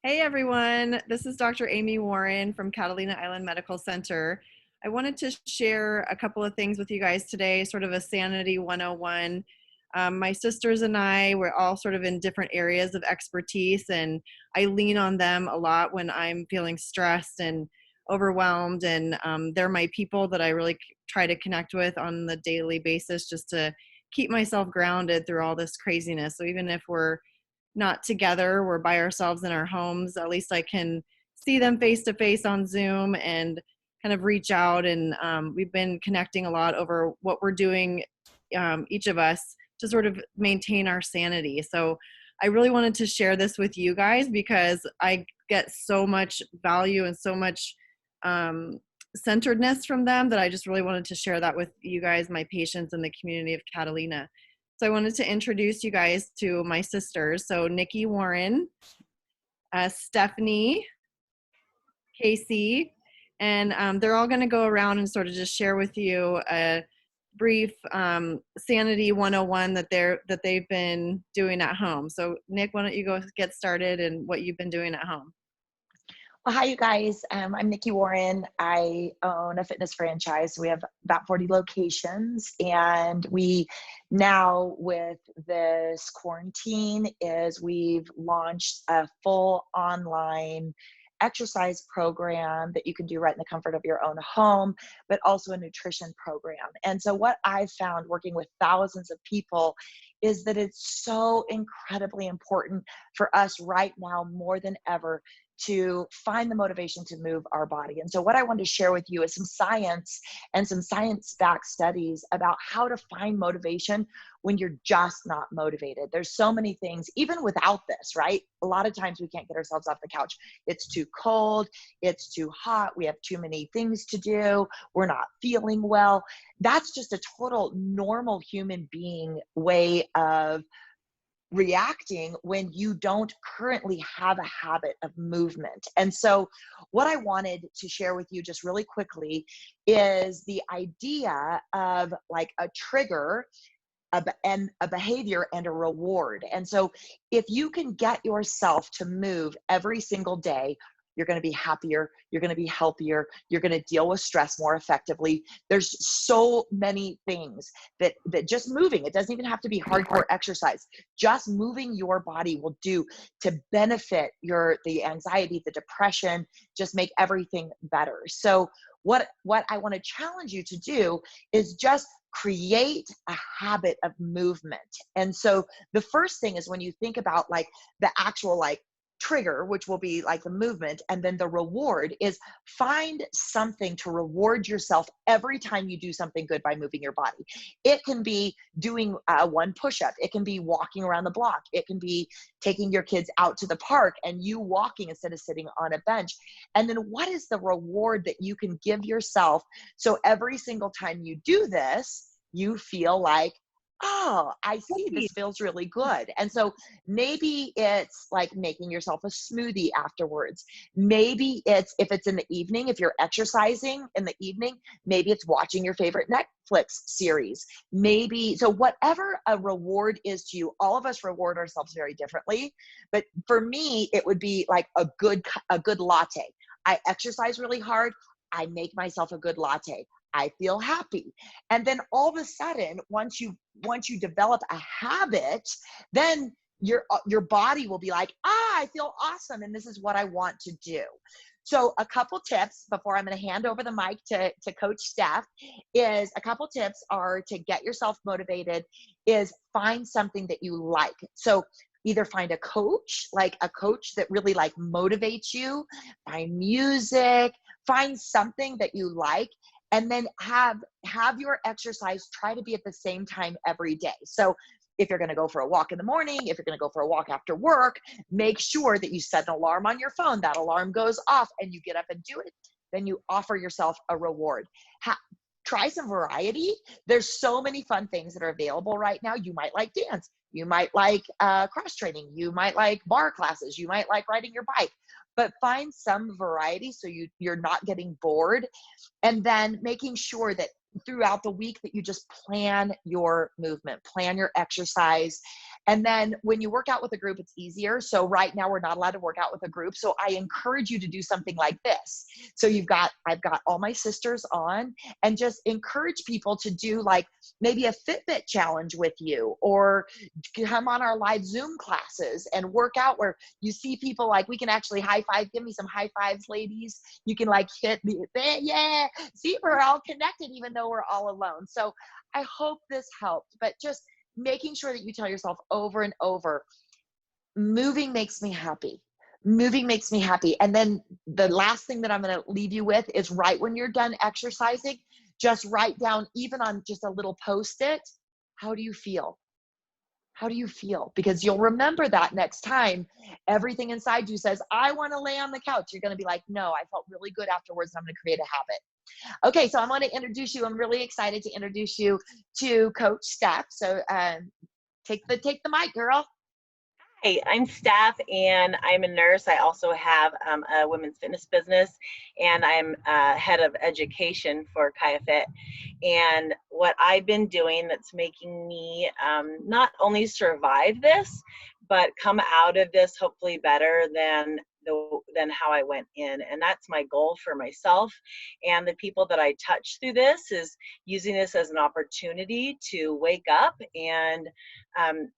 Hey everyone, this is Dr. Amy Warren from Catalina Island Medical Center. I wanted to share a couple of things with you guys today, sort of a Sanity 101. My sisters and I, we're all sort of in different areas of expertise, and I lean on them a lot when I'm feeling stressed and overwhelmed. And they're my people that I really try to connect with on the daily basis just to keep myself grounded through all this craziness. So even if we're not together, we're by ourselves in our homes, at least I can see them face to face on Zoom and kind of reach out. And we've been connecting a lot over what we're doing, each of us, to sort of maintain our sanity. So I really wanted to share this with you guys because I get so much value and so much centeredness from them that I just really wanted to share that with you guys, my patients, and the community of Catalina. So I wanted to introduce you guys to my sisters. So Nikki Warren, Stephanie, Casey, and they're all going to go around and sort of just share with you a brief Sanity 101 that they've been doing at home. So Nick, why don't you go get started and what you've been doing at home? Well, hi, you guys. I'm Nikki Warren. I own a fitness franchise. We have about 40 locations, and we now, with this quarantine, we've launched a full online exercise program that you can do right in the comfort of your own home, but also a nutrition program. And so what I've found working with thousands of people is that it's so incredibly important for us right now more than ever to find the motivation to move our body. And so what I wanted to share with you is some science and some science-backed studies about how to find motivation when you're just not motivated. There's so many things, even without this, right? A lot of times we can't get ourselves off the couch. It's too cold, it's too hot, we have too many things to do, we're not feeling well. That's just a total normal human being way of reacting when you don't currently have a habit of movement. And so what I wanted to share with you just really quickly is the idea of like a trigger and a behavior and a reward. And so if you can get yourself to move every single day, you're going to be happier, you're going to be healthier, you're going to deal with stress more effectively. There's so many things that just moving, it doesn't even have to be hardcore exercise, just moving your body will do to benefit the anxiety, the depression, just make everything better. So what I want to challenge you to do is just create a habit of movement. And so the first thing is, when you think about like the actual like trigger, which will be like the movement, and then the reward is, find something to reward yourself every time you do something good by moving your body. It can be doing one push-up, it can be walking around the block, it can be taking your kids out to the park and you walking instead of sitting on a bench. And then what is the reward that you can give yourself so every single time you do this, you feel like, oh, I see, this feels really good. And so maybe it's like making yourself a smoothie afterwards. Maybe it's, if it's in the evening, if you're exercising in the evening, maybe it's watching your favorite Netflix series. Maybe, so whatever a reward is to you, all of us reward ourselves very differently. But for me, it would be like a good latte. I exercise really hard. I make myself a good latte. I feel happy. And then all of a sudden, once you develop a habit, then your body will be like, I feel awesome, and this is what I want to do. So a couple tips before I'm going to hand over the mic to Coach Steph is, a couple tips are to get yourself motivated is find something that you like. So either find a coach that really like motivates you, find music, find something that you like, and then have your exercise try to be at the same time every day. So if you're going to go for a walk in the morning, if you're going to go for a walk after work, make sure that you set an alarm on your phone. That alarm goes off and you get up and do it. Then you offer yourself a reward. Try some variety. There's so many fun things that are available right now. You might like dance. You might like cross training. You might like bar classes. You might like riding your bike. But find some variety so you're not getting bored. And then making sure that throughout the week that you just plan your movement, plan your exercise, And then when you work out with a group, it's easier. So right now we're not allowed to work out with a group. So I encourage you to do something like this. So I've got all my sisters on, and just encourage people to do like maybe a Fitbit challenge with you, or come on our live Zoom classes and work out where you see people, like we can actually high five. Give me some high fives, ladies. You can like hit the, yeah, see, we're all connected even though we're all alone. So I hope this helped, but just making sure that you tell yourself over and over, moving makes me happy. Moving makes me happy. And then the last thing that I'm going to leave you with is, right when you're done exercising, just write down, even on just a little Post-it, how do you feel? How do you feel? Because you'll remember that next time everything inside you says, I want to lay on the couch. You're going to be like, no, I felt really good afterwards, and I'm going to create a habit. Okay, so I want to introduce you. I'm really excited to introduce you to Coach Steph. So take the mic, girl. Hi, I'm Steph, and I'm a nurse. I also have a women's fitness business, and I'm head of education for Kaya Fit. And what I've been doing that's making me not only survive this, but come out of this hopefully better than how I went in. And that's my goal for myself and the people that I touch through this, is using this as an opportunity to wake up, and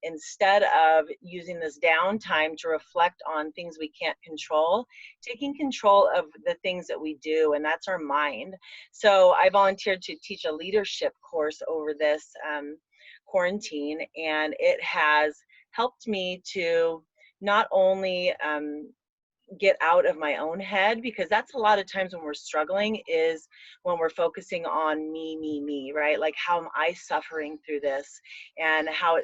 instead of using this downtime to reflect on things we can't control, taking control of the things that we do, and that's our mind. So I volunteered to teach a leadership course over this quarantine, and it has helped me to not only get out of my own head, because that's a lot of times when we're struggling, is when we're focusing on me, right? Like, how am I suffering through this, and how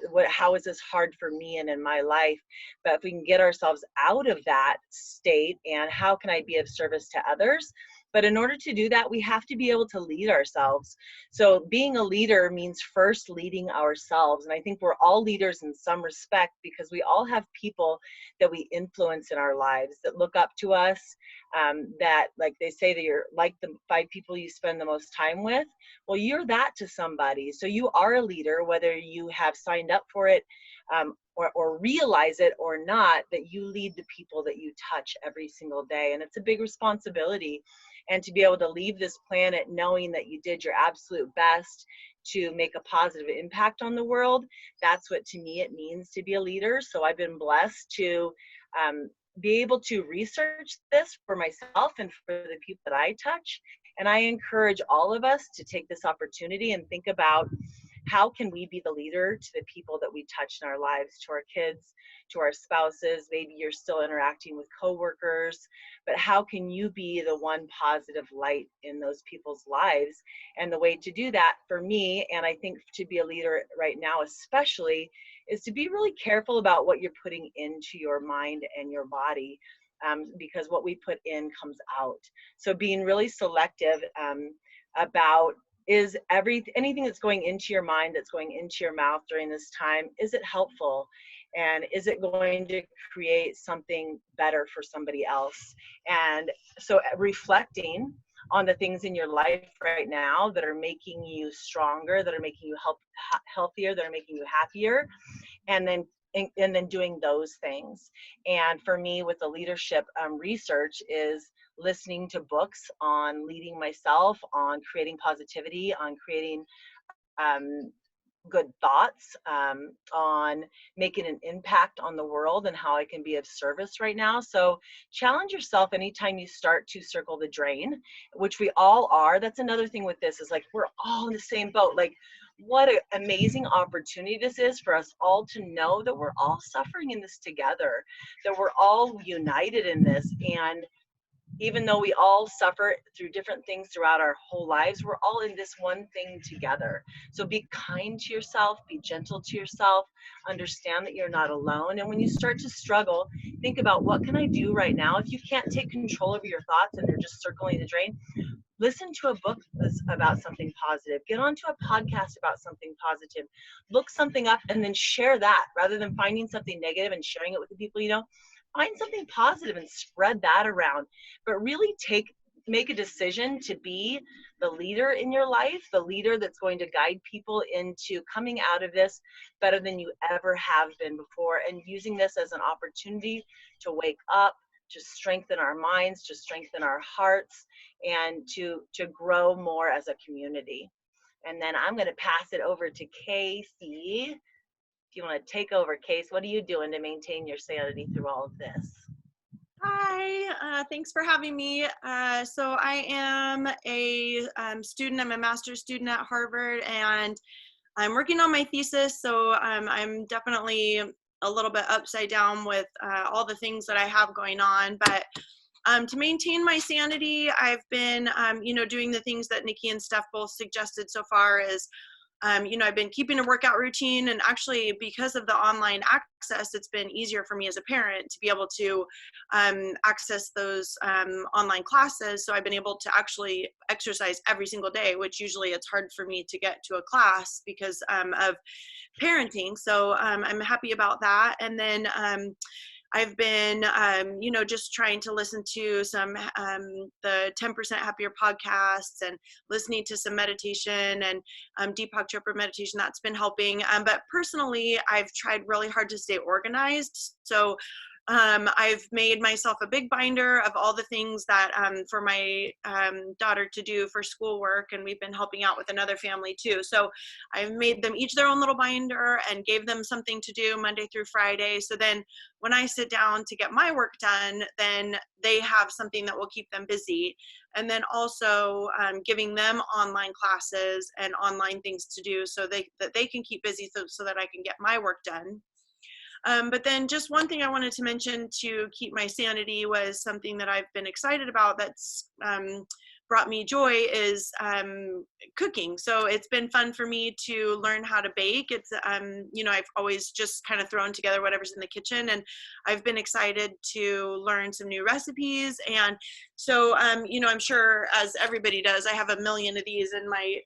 is this hard for me and in my life? But if we can get ourselves out of that state, and how can I be of service to others? But in order to do that, we have to be able to lead ourselves. So being a leader means first leading ourselves. And I think we're all leaders in some respect, because we all have people that we influence in our lives, that look up to us, that, like they say, that you're like the 5 people you spend the most time with. Well, you're that to somebody. So you are a leader, whether you have signed up for it or realize it or not, that you lead the people that you touch every single day. And it's a big responsibility. And to be able to leave this planet knowing that you did your absolute best to make a positive impact on the world, that's what, to me, it means to be a leader. So I've been blessed to be able to research this for myself and for the people that I touch. And I encourage all of us to take this opportunity and think about, how can we be the leader to the people that we touch in our lives, to our kids, to our spouses? Maybe you're still interacting with coworkers, but how can you be the one positive light in those people's lives? And the way to do that for me, and I think to be a leader right now especially, is to be really careful about what you're putting into your mind and your body, because what we put in comes out. So being really selective about, is anything that's going into your mind, that's going into your mouth during this time, is it helpful? And is it going to create something better for somebody else? And so reflecting on the things in your life right now that are making you stronger, that are making you healthier, that are making you happier, and then doing those things. And for me, with the leadership research, is listening to books on leading myself, on creating positivity, on creating good thoughts, on making an impact on the world, and how I can be of service right now. So challenge yourself anytime you start to circle the drain, which we all are. That's another thing with this, is like, we're all in the same boat. Like, what an amazing opportunity this is for us all to know that we're all suffering in this together, that we're all united in this. And even though we all suffer through different things throughout our whole lives, we're all in this one thing together. So be kind to yourself, be gentle to yourself, understand that you're not alone. And when you start to struggle, think about, what can I do right now? If you can't take control over your thoughts and they're just circling the drain, listen to a book about something positive. Get onto a podcast about something positive. Look something up and then share that, rather than finding something negative and sharing it with the people you know. Find something positive and spread that around. But really take make a decision to be the leader in your life, the leader that's going to guide people into coming out of this better than you ever have been before, and using this as an opportunity to wake up, to strengthen our minds, to strengthen our hearts, and to grow more as a community. And then I'm going to pass it over to Casey. If you want to take over, Case, what are you doing to maintain your sanity through all of this? Hi, thanks for having me. So I am a student. I'm a master's student at Harvard, and I'm working on my thesis. So I'm definitely a little bit upside down with all the things that I have going on. But to maintain my sanity, I've been, doing the things that Nikki and Steph both suggested so far. Is I've been keeping a workout routine, and actually because of the online access, it's been easier for me as a parent to be able to access those online classes. So I've been able to actually exercise every single day, which usually it's hard for me to get to a class because of parenting. So I'm happy about that. And then I've been, just trying to listen to some the 10% Happier podcasts, and listening to some meditation and Deepak Chopra meditation. That's been helping. But personally, I've tried really hard to stay organized. So I've made myself a big binder of all the things that for my daughter to do for schoolwork, and we've been helping out with another family too. So I've made them each their own little binder and gave them something to do Monday through Friday. So then when I sit down to get my work done, then they have something that will keep them busy. And then also giving them online classes and online things to do so that they can keep busy so that I can get my work done. But then just one thing I wanted to mention to keep my sanity was something that I've been excited about that's brought me joy is cooking. So it's been fun for me to learn how to bake. It's, I've always just kind of thrown together whatever's in the kitchen, and I've been excited to learn some new recipes. And so, I'm sure, as everybody does, I have a million of these in my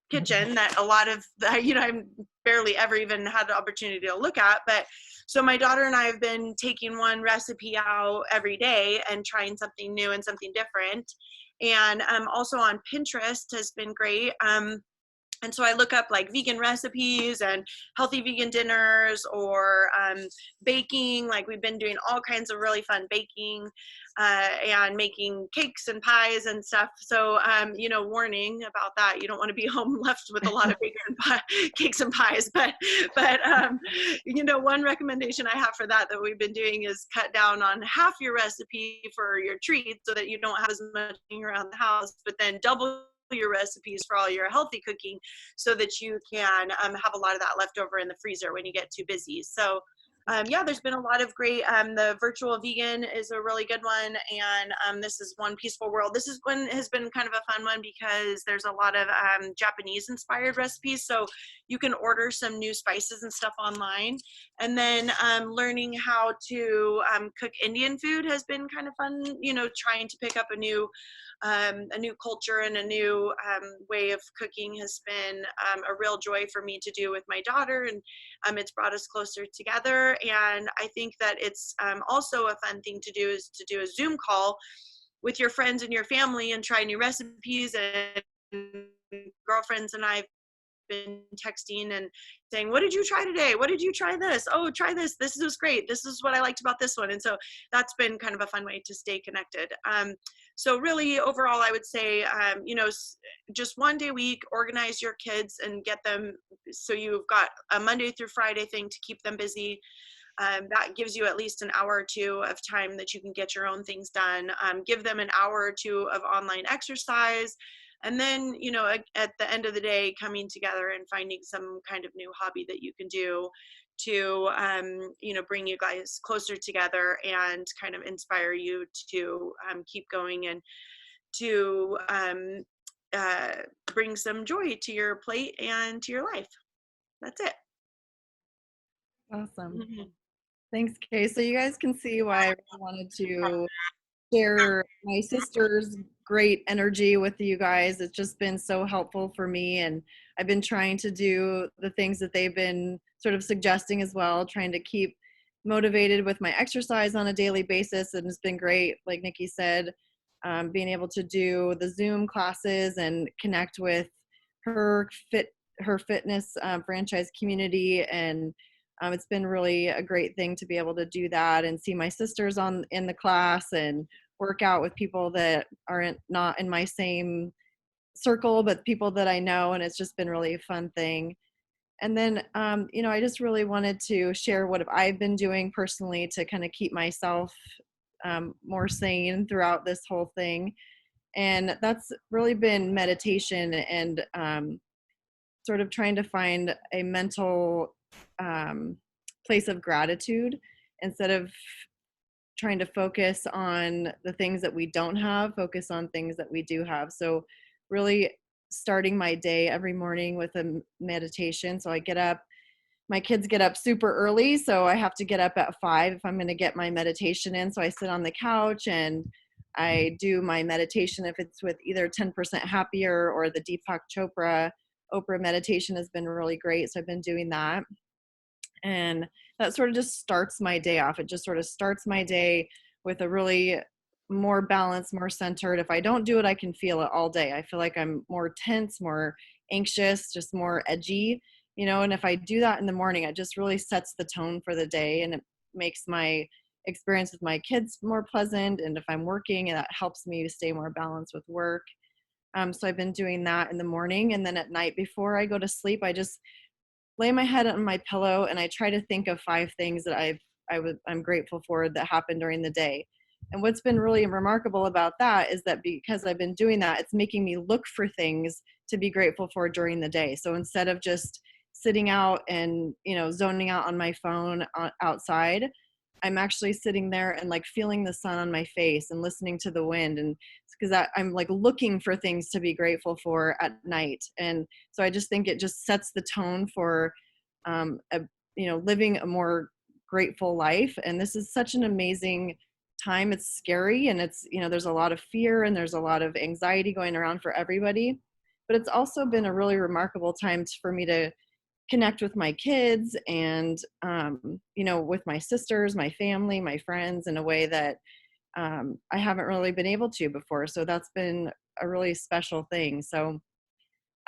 kitchen that a lot of I'm barely ever even had the opportunity to look at. But so my daughter and I have been taking one recipe out every day and trying something new and something different. And also on Pinterest has been great. And so I look up like vegan recipes and healthy vegan dinners, or baking. Like we've been doing all kinds of really fun baking and making cakes and pies and stuff. So, warning about that. You don't want to be home left with a lot of bacon cakes and pies. But one recommendation I have for that we've been doing is cut down on half your recipe for your treats so that you don't have as much around the house, but then double your recipes for all your healthy cooking so that you can have a lot of that left over in the freezer when you get too busy. So there's been a lot of great, the virtual vegan is a really good one. And this is One Peaceful World. This is one has been kind of a fun one because there's a lot of Japanese inspired recipes. So you can order some new spices and stuff online. And then learning how to cook Indian food has been kind of fun, trying to pick up a new culture and a new way of cooking has been a real joy for me to do with my daughter. And it's brought us closer together. And I think that it's also a fun thing to do is to do a Zoom call with your friends and your family and try new recipes. And girlfriends and I have been texting and saying, what did you try today? What did you try this? Oh, try this. This was great. This is what I liked about this one. And so that's been kind of a fun way to stay connected. So really overall, I would say, just one day a week, organize your kids and get them so you've got a Monday through Friday thing to keep them busy. That gives you at least an hour or two of time that you can get your own things done. Give them an hour or two of online exercise. And then, at the end of the day, coming together and finding some kind of new hobby that you can do to, bring you guys closer together and kind of inspire you to keep going and to bring some joy to your plate and to your life. That's it. Awesome. Mm-hmm. Thanks, Kay. So you guys can see why I really wanted to share my sister's great energy with you guys. It's just been so helpful for me, and I've been trying to do the things that they've been sort of suggesting as well, trying to keep motivated with my exercise on a daily basis, and it's been great, like Nikki said. being able to do the Zoom classes and connect with her fitness franchise community. And it's been really a great thing to be able to do that and see my sisters in the class and work out with people that aren't not in my same circle, but people that I know. And it's just been really a fun thing. And then, I just really wanted to share what I've been doing personally to kind of keep myself more sane throughout this whole thing. And that's really been meditation and sort of trying to find a mental place of gratitude instead of trying to focus on the things that we don't have, focus on things that we do have. So really starting my day every morning with a meditation. So I get up, my kids get up super early, so I have to get up at 5 if I'm going to get my meditation in. So I sit on the couch and I do my meditation. If it's with either 10% Happier or the Deepak Chopra Oprah meditation has been really great. So I've been doing that. And that sort of just starts my day off. It just sort of starts my day with a really more balanced, more centered. If I don't do it, I can feel it all day. I feel like I'm more tense, more anxious, just more edgy, and if I do that in the morning, it just really sets the tone for the day, and it makes my experience with my kids more pleasant. And if I'm working, that helps me to stay more balanced with work. So I've been doing that in the morning. And then at night before I go to sleep, I just lay my head on my pillow and I try to think of 5 things that I'm grateful for that happened during the day. And what's been really remarkable about that is that because I've been doing that, it's making me look for things to be grateful for during the day. So instead of just sitting out and, zoning out on my phone outside, I'm actually sitting there and like feeling the sun on my face and listening to the wind. And because I'm like looking for things to be grateful for at night. And so I just think it just sets the tone for, living a more grateful life. And this is such an amazing time. It's scary and it's, there's a lot of fear and there's a lot of anxiety going around for everybody. But it's also been a really remarkable time for me to connect with my kids and, with my sisters, my family, my friends in a way that I haven't really been able to before. So that's been a really special thing. So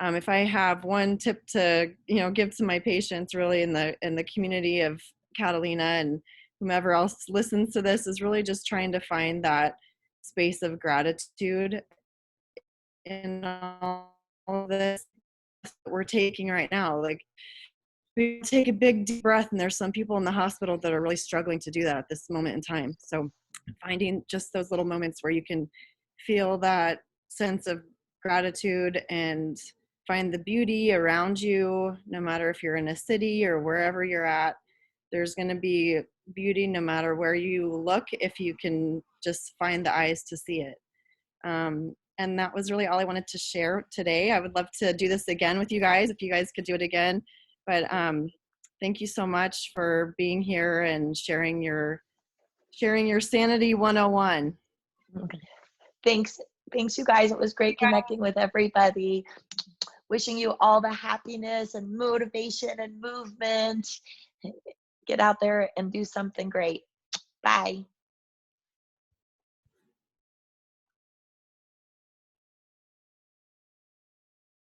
if I have one tip to, give to my patients really in the community of Catalina and whomever else listens to this, is really just trying to find that space of gratitude in all of this that we're taking right now. Like, we take a big deep breath, and there's some people in the hospital that are really struggling to do that at this moment in time. So finding just those little moments where you can feel that sense of gratitude and find the beauty around you, no matter if you're in a city or wherever you're at, there's going to be beauty no matter where you look, if you can just find the eyes to see it. And that was really all I wanted to share today. I would love to do this again with you guys, if you guys could do it again. But thank you so much for being here and sharing your Sanity 101. Thanks, you guys. It was great connecting with everybody. Wishing you all the happiness and motivation and movement. Get out there and do something great. Bye.